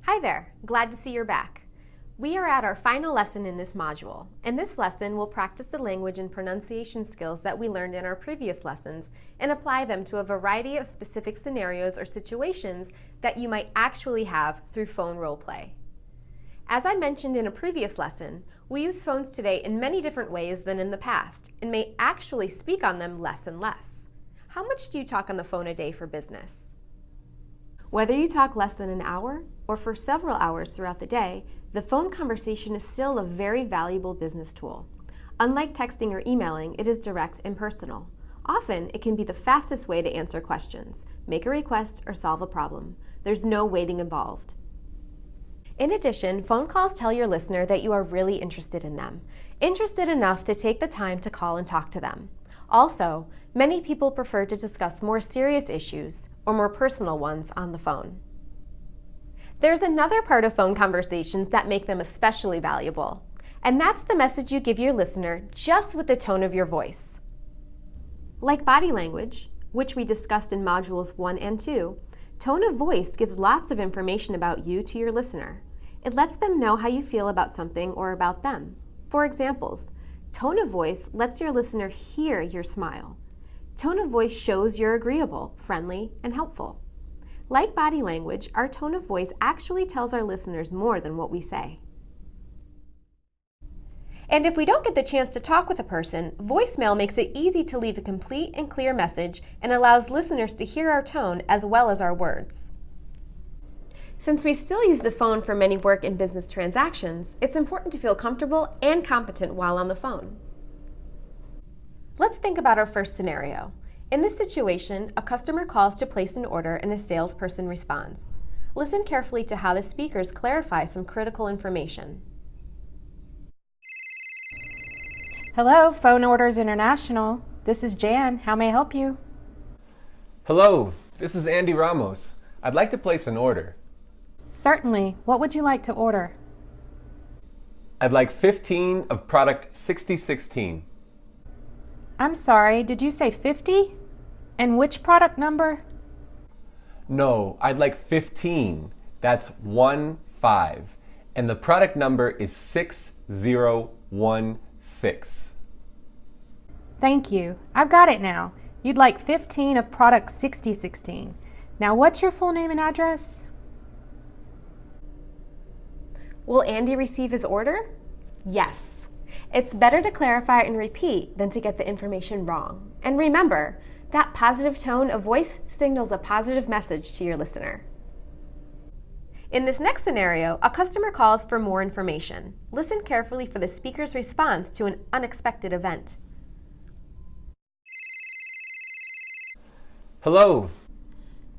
Hi there, glad to see you're back. We are at our final lesson in this module. In this lesson, we'll practice the language and pronunciation skills that we learned in our previous lessons and apply them to a variety of specific scenarios or situations that you might actually have through phone role play. As I mentioned in a previous lesson, we use phones today in many different ways than in the past and may actually speak on them less and less. How much do you talk on the phone a day for business? Whether you talk less than an hour or for several hours throughout the day, the phone conversation is still a very valuable business tool. Unlike texting or emailing, it is direct and personal. Often, it can be the fastest way to answer questions, make a request, or solve a problem. There's no waiting involved. In addition, phone calls tell your listener that you are really interested in them, interested enough to take the time to call and talk to them. Also, many people prefer to discuss more serious issues or more personal ones on the phone. There's another part of phone conversations that make them especially valuable, and that's the message you give your listener just with the tone of your voice. Like body language, which we discussed in modules 1 and 2, tone of voice gives lots of information about you to your listener. It lets them know how you feel about something or about them. For examples, tone of voice lets your listener hear your smile. Tone of voice shows you're agreeable, friendly, and helpful. Like body language, our tone of voice actually tells our listeners more than what we say. And if we don't get the chance to talk with a person, voicemail makes it easy to leave a complete and clear message and allows listeners to hear our tone as well as our words. Since we still use the phone for many work and business transactions, it's important to feel comfortable and competent while on the phone. Let's think about our first scenario. In this situation, a customer calls to place an order and a salesperson responds. Listen carefully to how the speakers clarify some critical information. Hello, Phone Orders International. This is Jan. How may I help you? Hello, this is Andy Ramos. I'd like to place an order. Certainly. What would you like to order? I'd like 15 of product 6016. I'm sorry, did you say 50? And which product number? No, I'd like 15. That's 1-5. And the product number is 6016. Thank you. I've got it now. You'd like 15 of product 6016. Now what's your full name and address? Will Andy receive his order? Yes. It's better to clarify and repeat than to get the information wrong. And remember, that positive tone of voice signals a positive message to your listener. In this next scenario, a customer calls for more information. Listen carefully for the speaker's response to an unexpected event. Hello.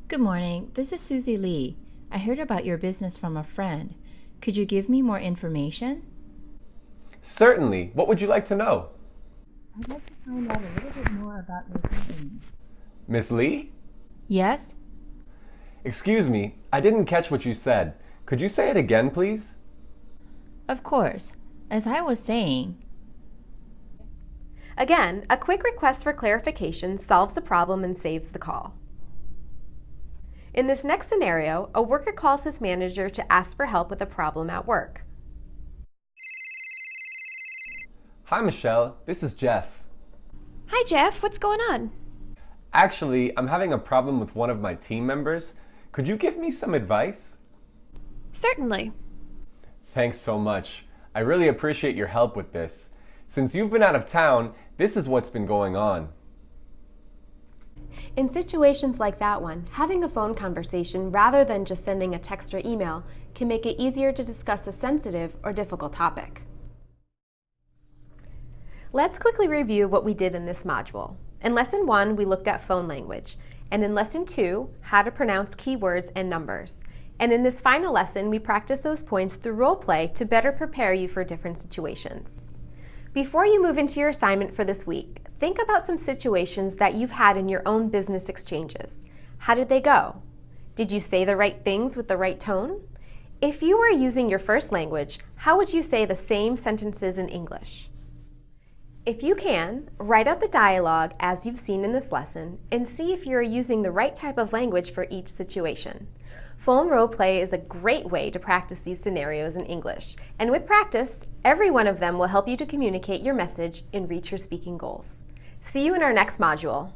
Good morning. This is Suzi Lee. I heard about your business from a friend. Could you give me more information? Certainly. What would you like to know? I'd like to find out a little bit more about your company. Miss Lee? Yes? Excuse me, I didn't catch what you said. Could you say it again, please? Of course. As I was saying, Again, a quick request for clarification solves the problem and saves the call. In this next scenario, a worker calls his manager to ask for help with a problem at work. Hi, Michelle. This is Jeff. Hi, Jeff. What's going on? Actually, I'm having a problem with one of my team members. Could you give me some advice? Certainly. Thanks so much. I really appreciate your help with this. Since you've been out of town, this is what's been going on. In situations like that one, having a phone conversation rather than just sending a text or email can make it easier to discuss a sensitive or difficult topic. Let's quickly review what we did in this module. In Lesson 1, we looked at phone language, and in Lesson 2, how to pronounce keywords and numbers. And in this final lesson, we practiced those points through role play to better prepare you for different situations. Before you move into your assignment for this week, think about some situations that you've had in your own business exchanges. How did they go? Did you say the right things with the right tone? If you were using your first language, how would you say the same sentences in English? If you can, write out the dialogue as you've seen in this lesson and see if you're using the right type of language for each situation. Phone role play is a great way to practice these scenarios in English, and with practice, every one of them will help you to communicate your message and reach your speaking goals. See you in our next module.